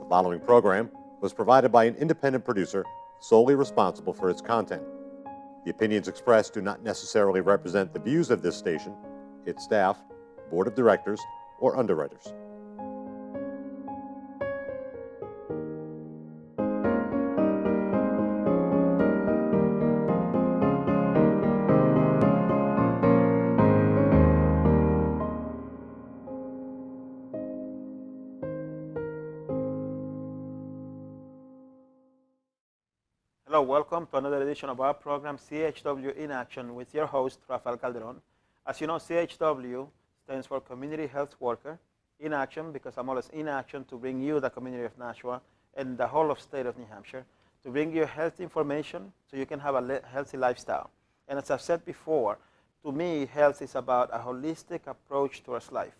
following program was provided by an independent producer solely responsible for its content. The opinions expressed do not necessarily represent the views of this station, its staff, board of directors, or underwriters. Hello, welcome to another edition of our program, CHW in Action, with your host, Rafael Calderon. As you know, CHW stands for Community Health Worker in Action, because I'm always in action to bring you the community of Nashua and the whole of state of New Hampshire, to bring you health information so you can have a healthy lifestyle. And as I've said before, to me, health is about a holistic approach towards life.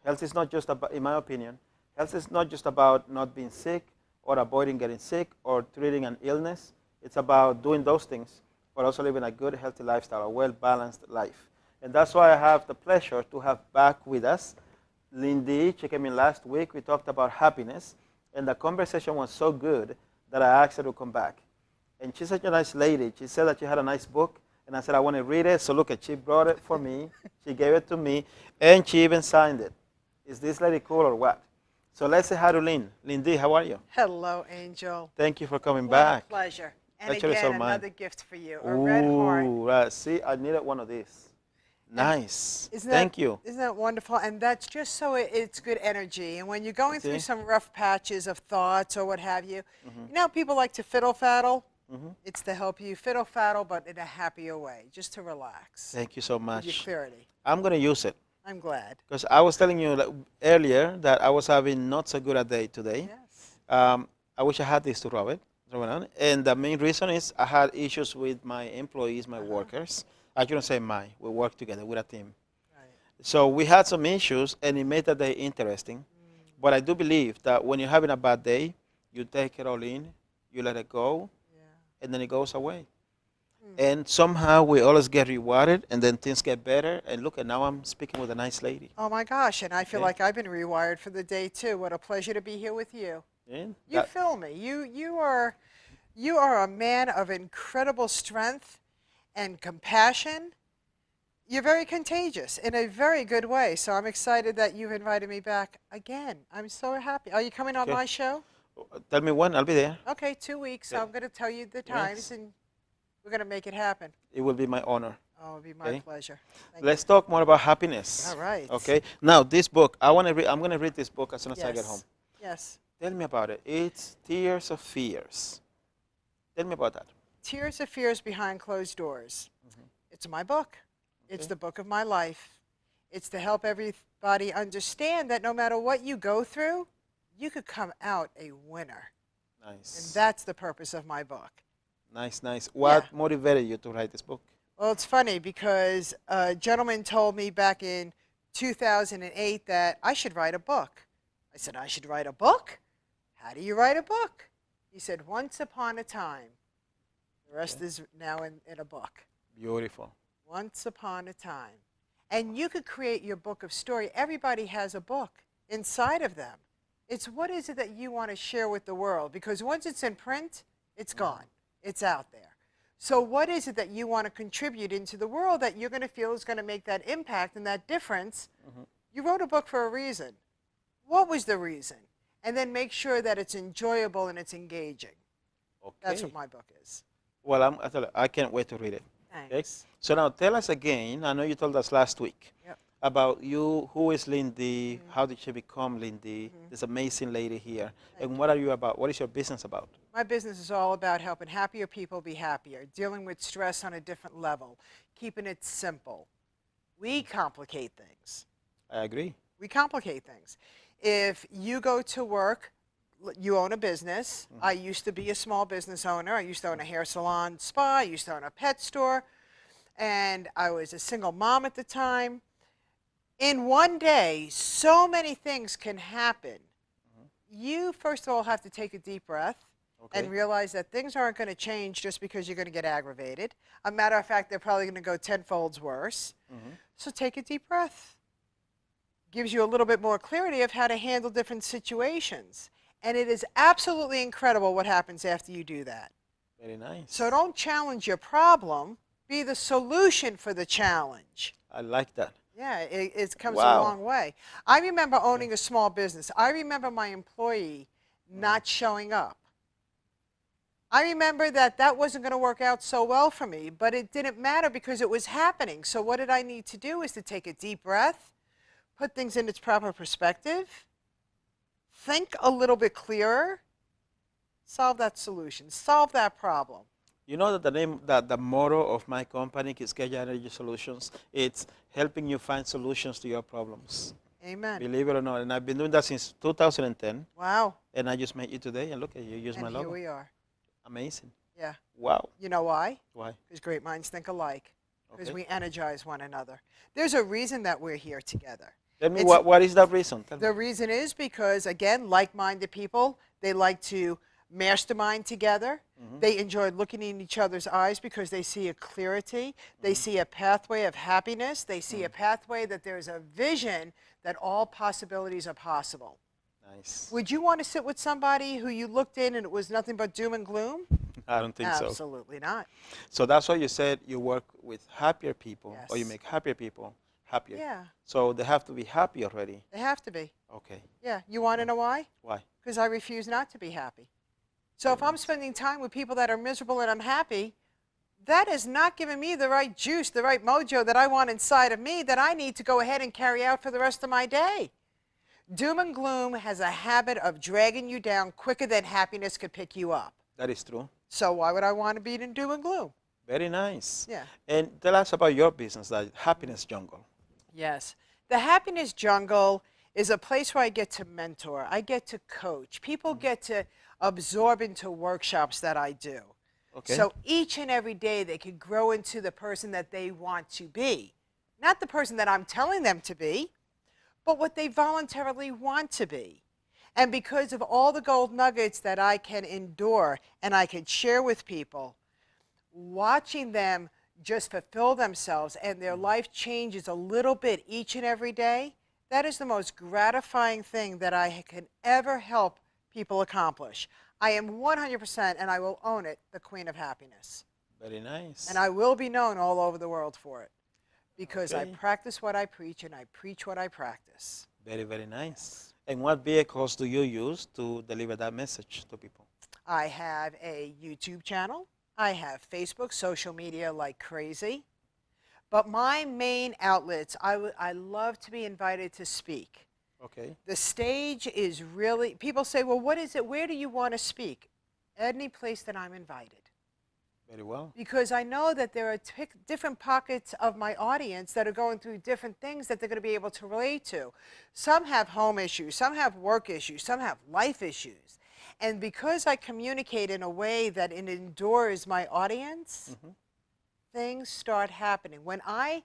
Health is not just about, in my opinion, health is not just about not being sick or avoiding getting sick or treating an illness. It's about doing those things, but also living a good, healthy lifestyle, a well-balanced life. And that's why I have the pleasure to have back with us Lindy. She came in last week. We talked about happiness, and the conversation was so good that I asked her to come back. And she's such a nice lady. She said that she had a nice book, and I said, I want to read it. So look, she brought it for me. She gave it to me, and she even signed it. Is this lady cool or what? So let's say hi to Lynn. Lindy, how are you? Hello, Angel. Thank you for coming What back. a pleasure. And Actually, it's all again, mine. another gift for you, a red heart. Right. See, I needed one of these. Nice. Thank you. Isn't that wonderful? And that's just so it's good energy. And when you're going through some rough patches of thoughts or what have you, you know how people like to fiddle-faddle? It's to help you fiddle-faddle, but in a happier way, just to relax. Thank you so Give you much. clarity. I'm going to use it. I'm glad. Because I was telling you earlier that I was having not so good a day today. Yes. I wish I had this to rub it. And the main reason is I had issues with my employees, my workers. I shouldn't say we work together with a team. Right. So we had some issues, and it made the day interesting. But I do believe that when you're having a bad day, you take it all in, you let it go, and then it goes away. And somehow we always get rewarded, and then things get better. And look, and now I'm speaking with a nice lady. Oh, my gosh. And I feel like I've been rewired for the day, too. What a pleasure to be here with you. You fill me. You are a man of incredible strength and compassion. You're very contagious in a very good way. So I'm excited that you've invited me back again. I'm so happy. Are you coming on my show? Tell me when. I'll be there. Okay, 2 weeks. So I'm going to tell you the times, and we're going to make it happen. It will be my honor. Oh, it'll be my pleasure. Let's talk more about happiness. All right. Okay. Now, this book, I'm going to read this book as soon as I get home. Yes. Tell me about it. It's Tears of Fears. Tell me about that. Tears of Fears Behind Closed Doors. It's my book. It's the book of my life. It's to help everybody understand that no matter what you go through, you could come out a winner. Nice. And that's the purpose of my book. Nice, nice. What motivated you to write this book? Well, it's funny because a gentleman told me back in 2008 that I should write a book. I said, I should write a book? How do you write a book? He said, once upon a time. The rest is now in a book. Beautiful. Once upon a time. And you could create your book of story. Everybody has a book inside of them. It's what is it that you want to share with the world? Because once it's in print, it's gone. It's out there. So what is it that you want to contribute into the world that you're going to feel is going to make that impact and that difference? You wrote a book for a reason. What was the reason? And then make sure that it's enjoyable and it's engaging. Okay. That's what my book is. Well, I can't wait to read it. Thanks. Okay? So now tell us again, I know you told us last week, about you, who is Lindy, how did she become Lindy, this amazing lady here, and what are you about? What is your business about? My business is all about helping happier people be happier, dealing with stress on a different level, keeping it simple. We complicate things. I agree. We complicate things. If you go to work, you own a business. I used to be a small business owner. I used to own a hair salon, spa. I used to own a pet store. And I was a single mom at the time. In one day, so many things can happen. You, first of all, have to take a deep breath and realize that things aren't going to change just because you're going to get aggravated. A matter of fact, they're probably going to go tenfold worse. So take a deep breath. Gives you a little bit more clarity of how to handle different situations. And it is absolutely incredible what happens after you do that. Very nice. So don't challenge your problem. Be the solution for the challenge. I like that. Yeah, it comes a Wow. long way. I remember owning a small business. I remember my employee not showing up. I remember that wasn't going to work out so well for me, but it didn't matter because it was happening. So what did I need to do is to take a deep breath, put things in its proper perspective, think a little bit clearer, solve that solution, solve that problem. You know that the motto of my company, Quisqueya Energy Solutions, it's helping you find solutions to your problems. Amen. Believe it or not, and I've been doing that since 2010. Wow. And I just met you today, and look at you, use my And logo. here we are. Amazing. Yeah. Wow. You know why? Why? Because great minds think alike. Because Okay. we energize one another. There's a reason that we're here together. Tell me It's- what is that reason? Tell The me. reason is because, again, like-minded people, they like to mastermind together. They enjoy looking in each other's eyes because they see a clarity. They see a pathway of happiness. They see a pathway that there's a vision that all possibilities are possible. Nice. Would you want to sit with somebody who you looked in and it was nothing but doom and gloom? I don't think so. Absolutely not. So that's why you said you work with happier people, or you Yes. make happier people happier. Yeah, So they have to be happy already. they have to be. Okay. Yeah, you want to know why? Why? Because I refuse not to be happy. So if I'm spending time with people that are miserable and unhappy, that is not giving me the right juice, the right mojo that I want inside of me that I need to go ahead and carry out for the rest of my day. Doom and gloom has a habit of dragging you down quicker than happiness could pick you up. That is true. So why would I want to be in doom and gloom? Very nice. Yeah. And tell us about your business, the Happiness Jungle. Yes. The Happiness Jungle is a place where I get to mentor. I get to coach. People get to absorb into workshops that I do. Okay. So each and every day they can grow into the person that they want to be. Not the person that I'm telling them to be, but what they voluntarily want to be. And because of all the gold nuggets that I can endure and I can share with people, watching them just fulfill themselves and their life changes a little bit each and every day, that is the most gratifying thing that I can ever help people accomplish. I am 100%, and I will own it, the Queen of Happiness. Very nice. And I will be known all over the world for it because I Okay. practice what I preach and I preach what I practice. Very, very nice. And what vehicles do you use to deliver that message to people? I have a YouTube channel. I have Facebook, social media like crazy. But my main outlets, I love to be invited to speak. Okay. The stage is really, people say, well, what is it? Where do you want to speak? Any place that I'm invited. Very well. Because I know that there are different pockets of my audience that are going through different things that they're going to be able to relate to. Some have home issues, some have work issues, some have life issues. And because I communicate in a way that it endures my audience, things start happening. When I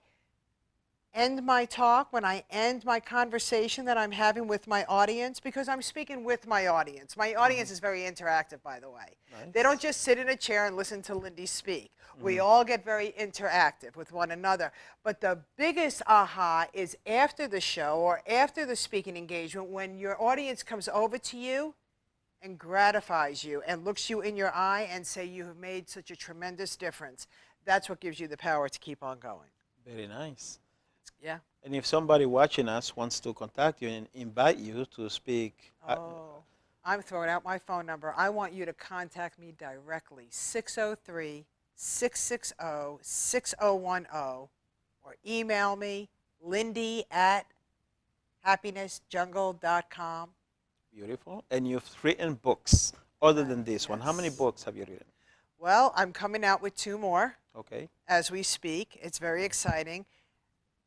end my talk, when I end my conversation that I'm having with my audience, because I'm speaking with my audience. My audience is very interactive, by the way. Nice. They don't just sit in a chair and listen to Lindy speak. We all get very interactive with one another. But the biggest aha is after the show or after the speaking engagement, when your audience comes over to you and gratifies you and looks you in your eye and say you have made such a tremendous difference. That's what gives you the power to keep on going. Very nice. Yeah. And if somebody watching us wants to contact you and invite you to speak, Oh, I'm throwing out my phone number. I want you to contact me directly, 603-660-6010, or email me, lindy@happinessjungle.com. beautiful. And you've written books other than this one. How many Yes. books have you written? Well, I'm coming out with 2 more Okay. as we speak. It's very exciting.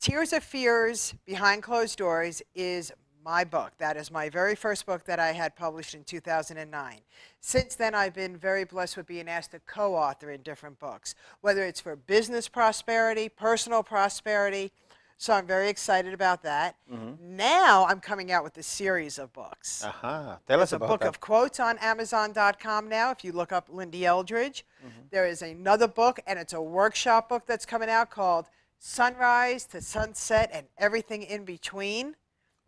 Tears of Fears Behind Closed Doors is my book. That is my very first book that I had published in 2009. Since then, I've been very blessed with being asked to co-author in different books, whether it's for business prosperity, personal prosperity. So I'm very excited about that. Now I'm coming out with a series of books. Aha. Tell us There's a about book that. of quotes on Amazon.com now. If you look up Lindy Eldridge, there is another book, and it's a workshop book that's coming out called Sunrise to Sunset and Everything in Between.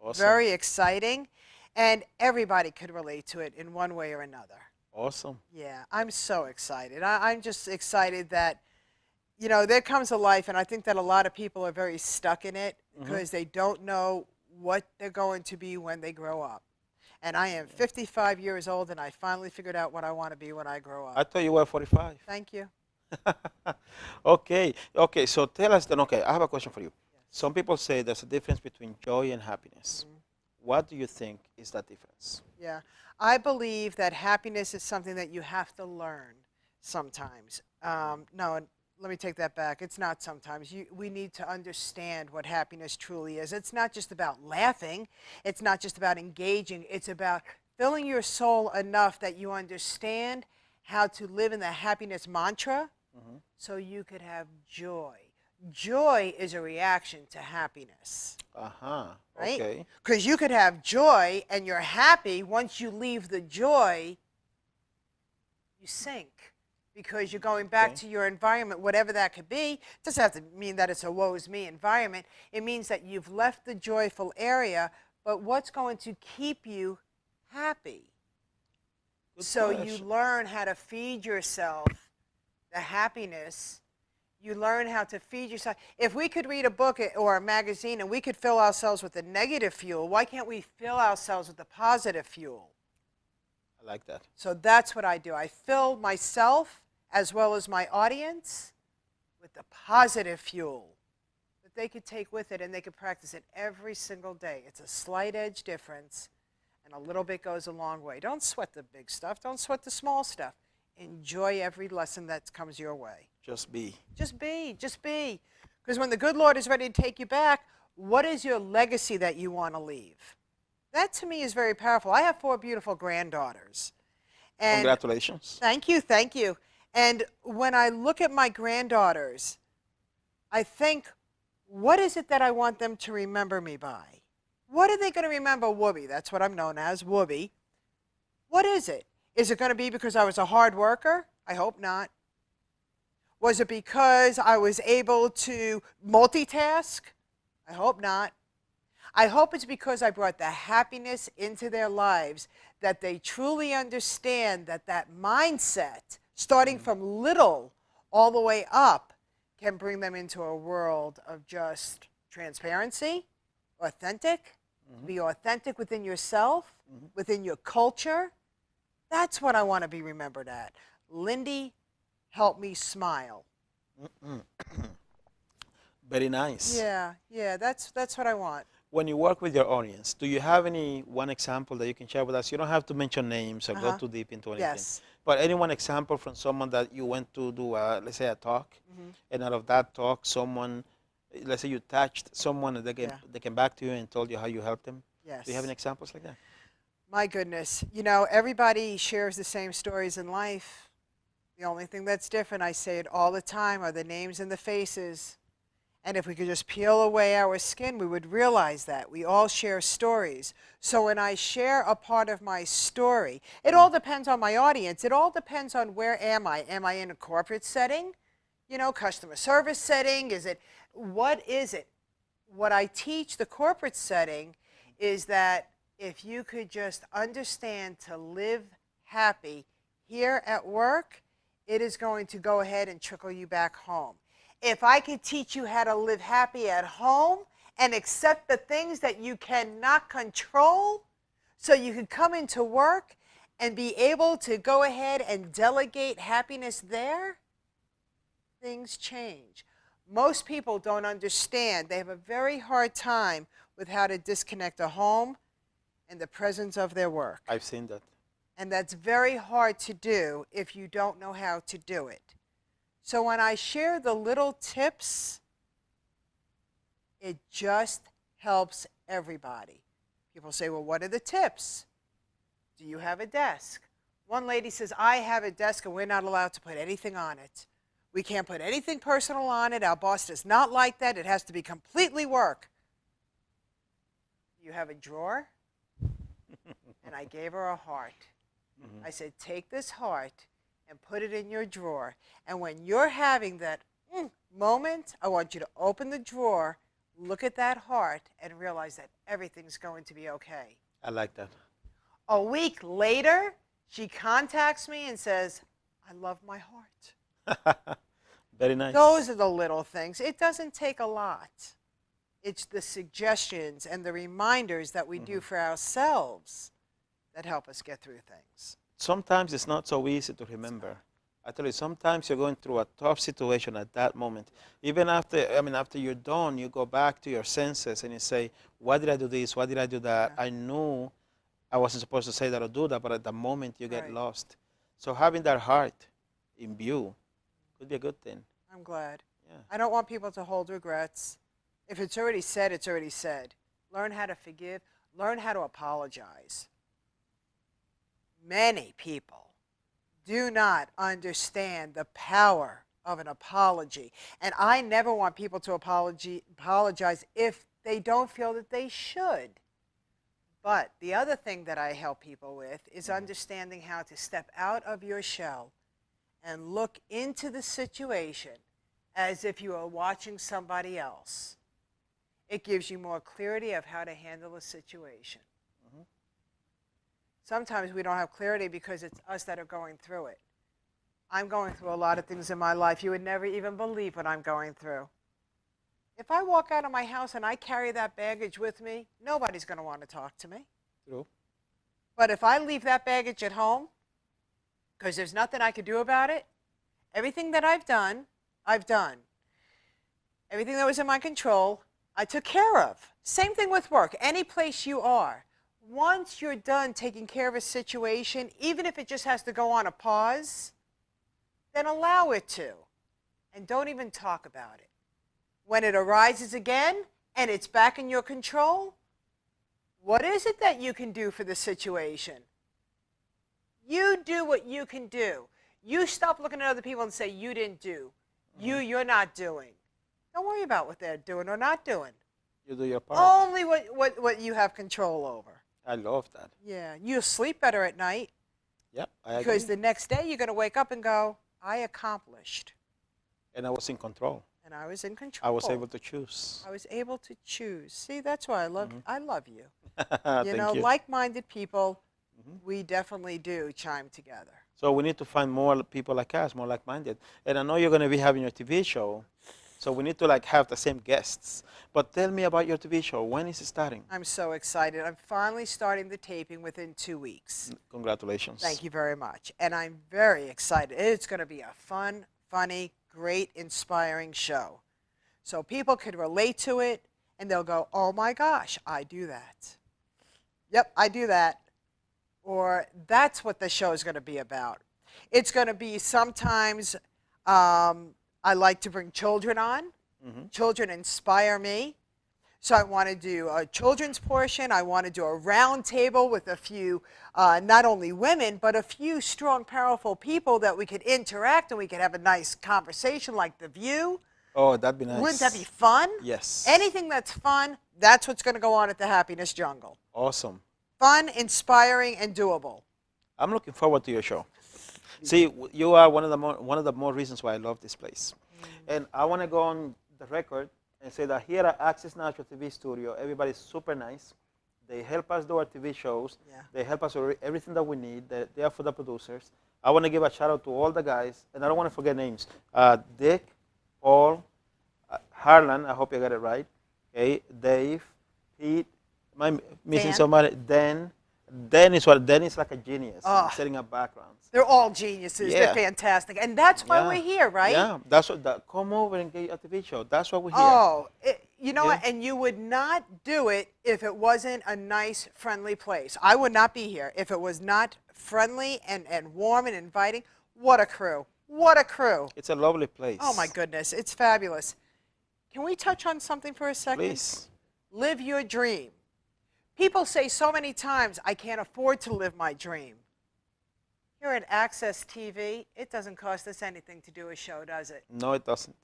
Awesome. Very exciting. And everybody could relate to it in one way or another. Awesome. Yeah, I'm so excited. I'm just excited that, you know, there comes a life, and I think that a lot of people are very stuck in it because they don't know what they're going to be when they grow up. And I am 55 years old, and I finally figured out what I want to be when I grow I up. thought you were 45. Thank you. Okay. Okay. So tell us then. Okay, I have a question for you. Some people say there's a difference between joy and happiness. What do you think is that difference? Yeah, I believe that happiness is something that you have to learn sometimes. No, let me take that back. It's not sometimes. We need to understand what happiness truly is. It's not just about laughing. It's not just about engaging. It's about filling your soul enough that you understand how to live in the happiness mantra so you could have joy. Joy is a reaction to happiness. Uh-huh. Right? Okay. Because you could have joy and you're happy. Once you leave the joy, you sink because you're going back to your environment, whatever that could be. It doesn't have to mean that it's a woe's me environment. It means that you've left the joyful area, but what's going to keep you happy? Good So you question. learn how to feed yourself the happiness. You learn how to feed yourself. If we could read a book or a magazine and we could fill ourselves with the negative fuel, why can't we fill ourselves with the positive fuel? I like that. So that's what I do. I fill myself as well as my audience with the positive fuel that they could take with it, and they could practice it every single day. It's a slight edge difference, and a little bit goes a long way. Don't sweat the big stuff. Don't sweat the small stuff. Enjoy every lesson that comes your way. Just be. Just be. Just be. Because when the good Lord is ready to take you back, what is your legacy that you want to leave? That to me is very powerful. I have 4 beautiful granddaughters. And Congratulations. thank you, thank you. And when I look at my granddaughters, I think, what is it that I want them to remember me by? What are they going to remember Whoopi? That's what I'm known as, Whoopi. What is it? Is it going to be because I was a hard worker? I hope not. Was it because I was able to multitask? I hope not. I hope it's because I brought the happiness into their lives, that they truly understand that that mindset, starting from little all the way up, can bring them into a world of just transparency, authentic, be authentic within yourself, within your culture. That's what I want to be remembered at. Lindy, help me smile. Very nice. Yeah, that's what I want. When you work with your audience, do you have one example that you can share with us? You don't have to mention names or go too deep into anything. Yes. But any one example from someone that you went to do, let's say, a talk, and out of that talk, someone, let's say you touched someone and they came back to you and told you how you helped them? Yes. Do you have any examples like that? My goodness. You know, everybody shares the same stories in life. The only thing that's different, I say it all the time, are the names and the faces. And if we could just peel away our skin, we would realize that. We all share stories. So when I share a part of my story, it all depends on my audience. It all depends on where am I? Am I in a corporate setting? You know, customer service setting? What is it? What I teach the corporate setting is that if you could just understand to live happy here at work, it is going to go ahead and trickle you back home. If I could teach you how to live happy at home and accept the things that you cannot control, so you could come into work and be able to go ahead and delegate happiness there, things change. Most people don't understand. They have a very hard time with how to disconnect a home and the presence of their work. I've seen that. And that's very hard to do if you don't know how to do it. So when I share the little tips, it just helps everybody. People say, well, what are the tips? Do you have a desk? One lady says, I have a desk and we're not allowed to put anything on it. We can't put anything personal on it. Our boss does not like that. It has to be completely work. You have a drawer? And I gave her a heart. I said, take this heart and put it in your drawer. And when you're having that moment, I want you to open the drawer, look at that heart, and realize that everything's going to be okay. I like that. A week later, she contacts me and says, I love my heart. Very nice. Those are the little things. It doesn't take a lot. It's the suggestions and the reminders that we do for ourselves that help us get through things. Sometimes it's not so easy to remember. I tell you, sometimes you're going through a tough situation at that moment. Even after, after you're done, you go back to your senses and you say, why did I do this? Why did I do that? Yeah. I knew I wasn't supposed to say that or do that, but at the moment you get Right. lost. So having that heart in view could be a good thing. I'm glad. Yeah. I don't want people to hold regrets. If it's already said, it's already said. Learn how to forgive. Learn how to apologize. Many people do not understand the power of an apology. And I never want people to apologize if they don't feel that they should. But the other thing that I help people with is understanding how to step out of your shell and look into the situation as if you are watching somebody else. It gives you more clarity of how to handle a situation. Sometimes we don't have clarity because it's us that are going through it. I'm going through a lot of things in my life. You would never even believe what I'm going through. If I walk out of my house and I carry that baggage with me, nobody's going to want to talk to me. True. But if I leave that baggage at home, because there's nothing I could do about it, everything that I've done, I've done. Everything that was in my control, I took care of. Same thing with work. Any place you are, once you're done taking care of a situation, even if it just has to go on a pause, then allow it to. And don't even talk about it. When it arises again and it's back in your control, what is it that you can do for the situation? You do what you can do. You stop looking at other people and say, you didn't do. You're not doing. Don't worry about what they're doing or not doing. You do your part. Only what you have control over. I love that. Yeah, you'll sleep better at night. Yep, I Because agree. the next day you're going to wake up and go, I accomplished. And I was in control. And I was in control. I was able to choose. I was able to choose. See, that's why I love you. Thank you. Like-minded people, we definitely do chime together. So we need to find more people like us, more like-minded. And I know you're going to be having your TV show, so we need to have the same guests. But tell me about your TV show. When is it starting? I'm so excited. I'm finally starting the taping within 2 weeks. Congratulations. Thank you very much. And I'm very excited. It's going to be a fun, funny, great, inspiring show. So people could relate to it, and they'll go, oh my gosh, I do that. Yep, I do that. Or that's what the show is going to be about. It's going to be sometimes, I like to bring children on. Children inspire me. So I want to do a children's portion. I want to do a round table with a few, not only women, but a few strong, powerful people that we could interact and we could have a nice conversation like The View. Oh, that'd be nice. Wouldn't that be fun? Yes. Anything that's fun, that's what's going to go on at the Happiness Jungle. Awesome. Fun, inspiring, and doable. I'm looking forward to your show. See, you are one of the more reasons why I love this place. And I want to go on the record and say that here at Access Natural TV Studio, everybody's super nice. They help us do our TV shows. Yeah. They help us with everything that we need. They are for the producers. I want to give a shout out to all the guys, and I don't want to forget names. Dick, Paul, Harlan, I hope you got it right. Okay, Dave, Pete, am I missing Dan. somebody? Dan is like a genius in setting up backgrounds. They're all geniuses. Yeah. They're fantastic. And that's why we're here, right? Yeah, that's what. Come over and get a TV show. That's why we're here. Oh, you know Yeah. what? And you would not do it if it wasn't a nice, friendly place. I would not be here if it was not friendly and warm and inviting. What a crew. What a crew. It's a lovely place. Oh, my goodness. It's fabulous. Can we touch on something for a second? Please. Live your dream. People say so many times, I can't afford to live my dream. Here at Access TV, it doesn't cost us anything to do a show, does it? No, it doesn't.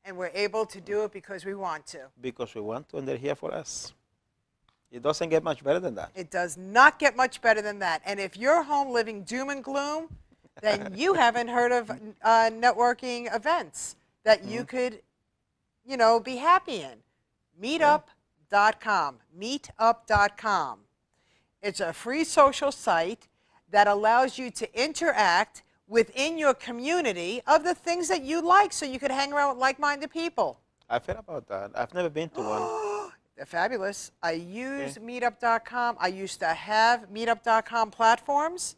And we're able to do it because we want to. Because we want to, and they're here for us. It doesn't get much better than that. It does not get much better than that. And if you're home living doom and gloom, then you haven't heard of networking events that you could, be happy in. Meetup.com. Meetup.com. It's a free social site that allows you to interact within your community of the things that you like so you could hang around with like-minded people. I've heard about that. I've never been to one. They're fabulous. I use meetup.com. I used to have meetup.com platforms.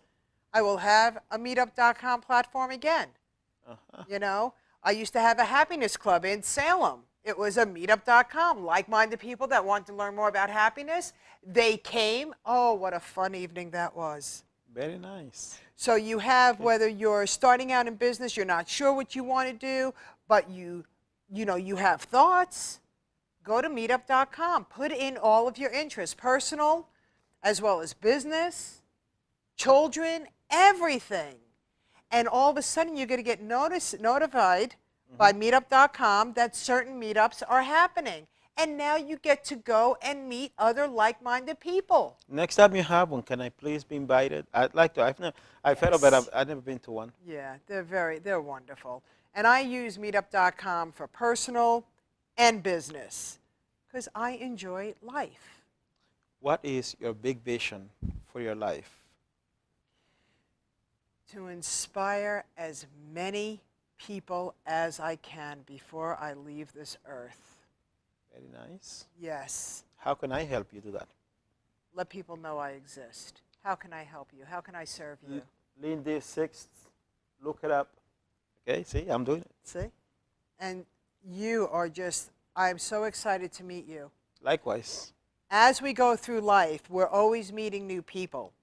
I will have a meetup.com platform again. You know, I used to have a happiness club in Salem. It was a meetup.com, like-minded people that want to learn more about happiness. They came. Oh, what a fun evening that was. Very nice. So you have, whether you're starting out in business, you're not sure what you want to do, but you know, you have thoughts, go to meetup.com. Put in all of your interests, personal as well as business, children, everything. And all of a sudden, you're going to get notified by meetup.com that certain meetups are happening. And now you get to go and meet other like-minded people. Next time you have one, can I please be invited? I'd like to. I've heard of it. I've never been to one. Yeah, they're wonderful. And I use meetup.com for personal and business because I enjoy life. What is your big vision for your life? To inspire as many people as I can before I leave this earth. Very nice. Yes. How can I help you do that? Let people know I exist. How can I help you? How can I serve you? Lindy 6th, look it up. Okay, see, I'm doing it. See? And you are just, I'm so excited to meet you. Likewise. As we go through life, we're always meeting new people.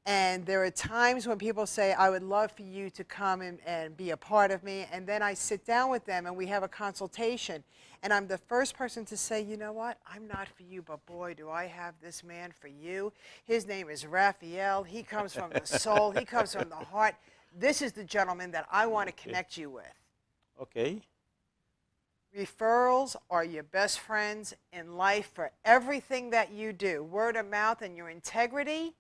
And there are times when people say, I would love for you to come and be a part of me. And then I sit down with them and we have a consultation. And I'm the first person to say, you know what? I'm not for you, but boy, do I have this man for you. His name is Raphael. He comes from the soul. He comes from the heart. This is the gentleman that I want to connect you with. Okay. Referrals are your best friends in life for everything that you do. Word of mouth and your integrity.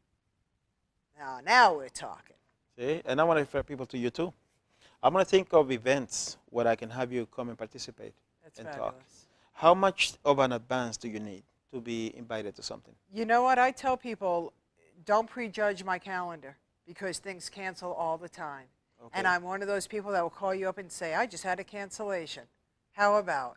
Now we're talking. See, and I want to refer people to you too. I'm going to think of events where I can have you come and participate. That's and fabulous. talk. How much of an advance do you need to be invited to something? You know what? I tell people, don't prejudge my calendar because things cancel all the time. Okay. And I'm one of those people that will call you up and say, I just had a cancellation. How about?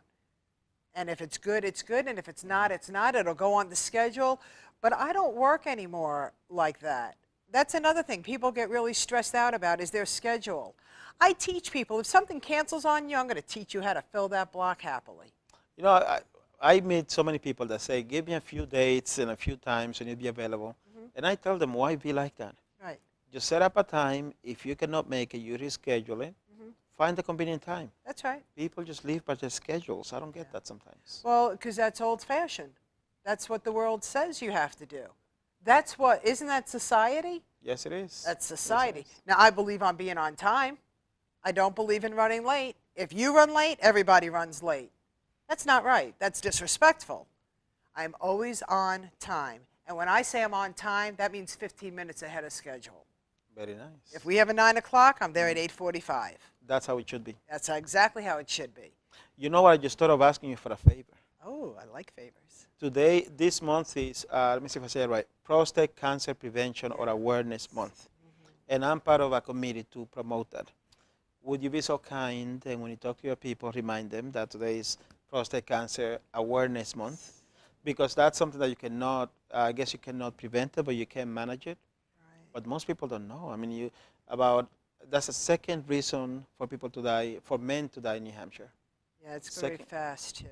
And if it's good, it's good. And if it's not, it's not. It'll go on the schedule. But I don't work anymore like that. That's another thing people get really stressed out about is their schedule. I teach people, if something cancels on you, I'm going to teach you how to fill that block happily. You know, I meet so many people that say, give me a few dates and a few times and you'll be available. And I tell them, why be like that? Right. Just set up a time. If you cannot make it, you reschedule it. Find a convenient time. That's right. People just live by their schedules. I don't get that sometimes. Well, because that's old-fashioned. That's what the world says you have to do. That's what, isn't that society? Yes, it is. That's society. Yes, Now, I believe on being on time. I don't believe in running late. If you run late, everybody runs late. That's not right. That's disrespectful. I'm always on time. And when I say I'm on time, that means 15 minutes ahead of schedule. Very nice. If we have a 9 o'clock, I'm there at 8:45. That's how it should be. That's exactly how it should be. You know what? I just thought of asking you for a favor. Oh, I like favors. Today, this month is, let me see if I say it right, Prostate Cancer Prevention or Awareness Month. And I'm part of a committee to promote that. Would you be so kind, and when you talk to your people, remind them that today is Prostate Cancer Awareness Month? Because that's something that you cannot, I guess you cannot prevent it, but you can manage it. Right. But most people don't know. I mean, that's the second reason for people to die, for men to die in New Hampshire. Yeah, it's very fast, too.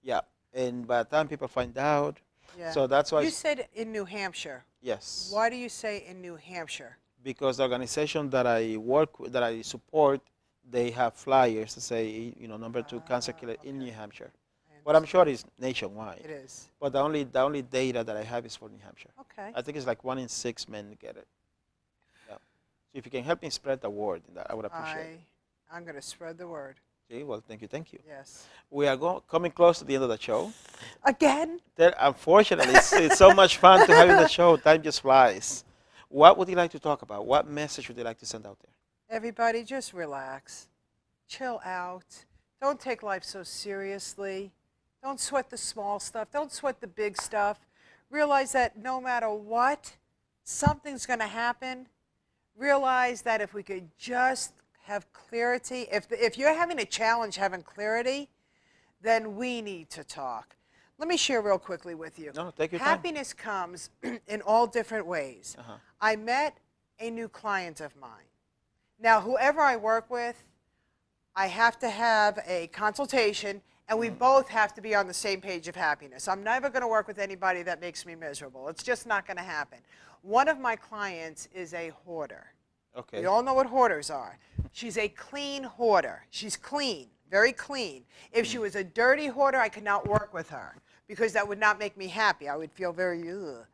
Yeah. And by the time people find out, yeah. So that's why. You said in New Hampshire. Yes. Why do you say in New Hampshire? Because the organization that I work with, that I support, they have flyers to say, you know, #2 cancer killer in New Hampshire. But I'm sure it's nationwide. It is. But the only data that I have is for New Hampshire. Okay. I think it's like 1 in 6 men get it. Yeah. So if you can help me spread the word, I would appreciate it. I'm going to spread the word. Well, thank you. Yes. We are coming close to the end of the show. Again? Unfortunately, it's so much fun to have in the show. Time just flies. What would you like to talk about? What message would you like to send out there? Everybody, just relax. Chill out. Don't take life so seriously. Don't sweat the small stuff. Don't sweat the big stuff. Realize that no matter what, something's going to happen. Realize that if we could just have clarity, if you're having a challenge having clarity, then we need to talk. Let me share real quickly with you. No, take your time. Happiness comes in all different ways. I met a new client of mine. Now, whoever I work with, I have to have a consultation, and we both have to be on the same page of happiness. I'm never going to work with anybody that makes me miserable. It's just not going to happen. One of my clients is a hoarder. Okay. We all know what hoarders are. She's a clean hoarder. She's clean, very clean. If she was a dirty hoarder, I could not work with her because that would not make me happy. I would feel very,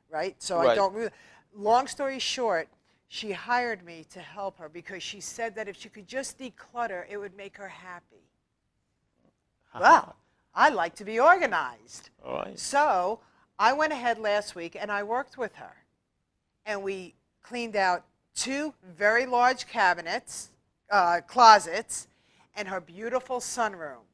right? So Right. I don't really. Long story short, she hired me to help her because she said that if she could just declutter, it would make her happy. Well, I like to be organized. All right. So I went ahead last week and I worked with her. And we cleaned out 2 very large cabinets, closets, and her beautiful sunroom.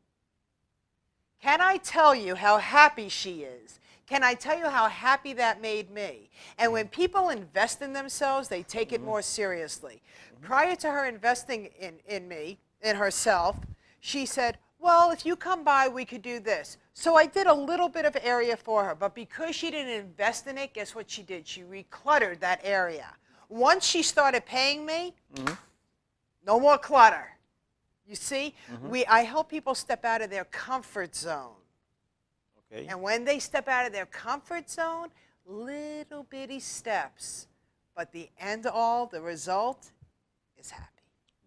Can I tell you how happy she is? Can I tell you how happy that made me? And when people invest in themselves, they take it more seriously. Prior to her investing in me, in herself, she said, well, if you come by, we could do this. So I did a little bit of area for her, but because she didn't invest in it, guess what she did? She recluttered that area. Once she started paying me, no more clutter. You see, I help people step out of their comfort zone. Okay. And when they step out of their comfort zone, little bitty steps, but the end all, the result is happy.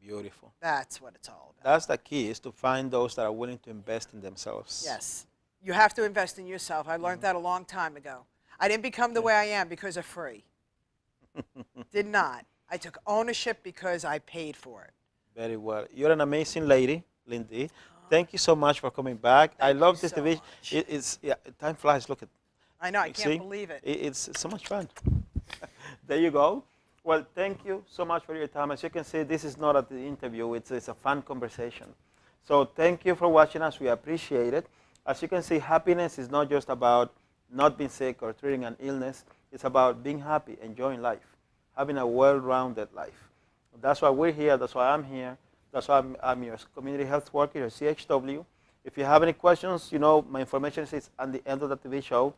Beautiful. That's what it's all about. That's the key, is to find those that are willing to invest in themselves. Yes. You have to invest in yourself. I learned that a long time ago. I didn't become the way I am because of free. Did not. I took ownership because I paid for it. Very well. You're an amazing lady, Lindy. Thank you so much for coming back. I love you this so division. much. Yeah, time flies. Look at. I know. I You can't see? believe it. It's so much fun. There you go. Well, thank you so much for your time. As you can see, this is not an interview. It's a fun conversation. So thank you for watching us. We appreciate it. As you can see, happiness is not just about not being sick or treating an illness. It's about being happy, enjoying life, having a well-rounded life. That's why we're here. That's why I'm here. That's why I'm your community health worker, your CHW. If you have any questions, you know, my information is at the end of the TV show.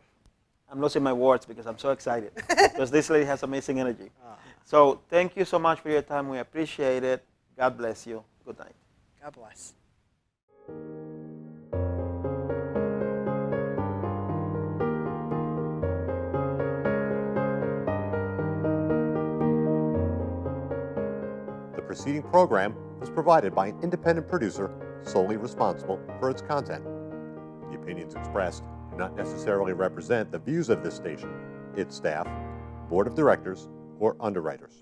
I'm losing my words because I'm so excited because this lady has amazing energy. So thank you so much for your time. We appreciate it. God bless you. Good night. God bless. The preceding program was provided by an independent producer solely responsible for its content. The opinions expressed do not necessarily represent the views of this station, its staff, board of directors, or underwriters.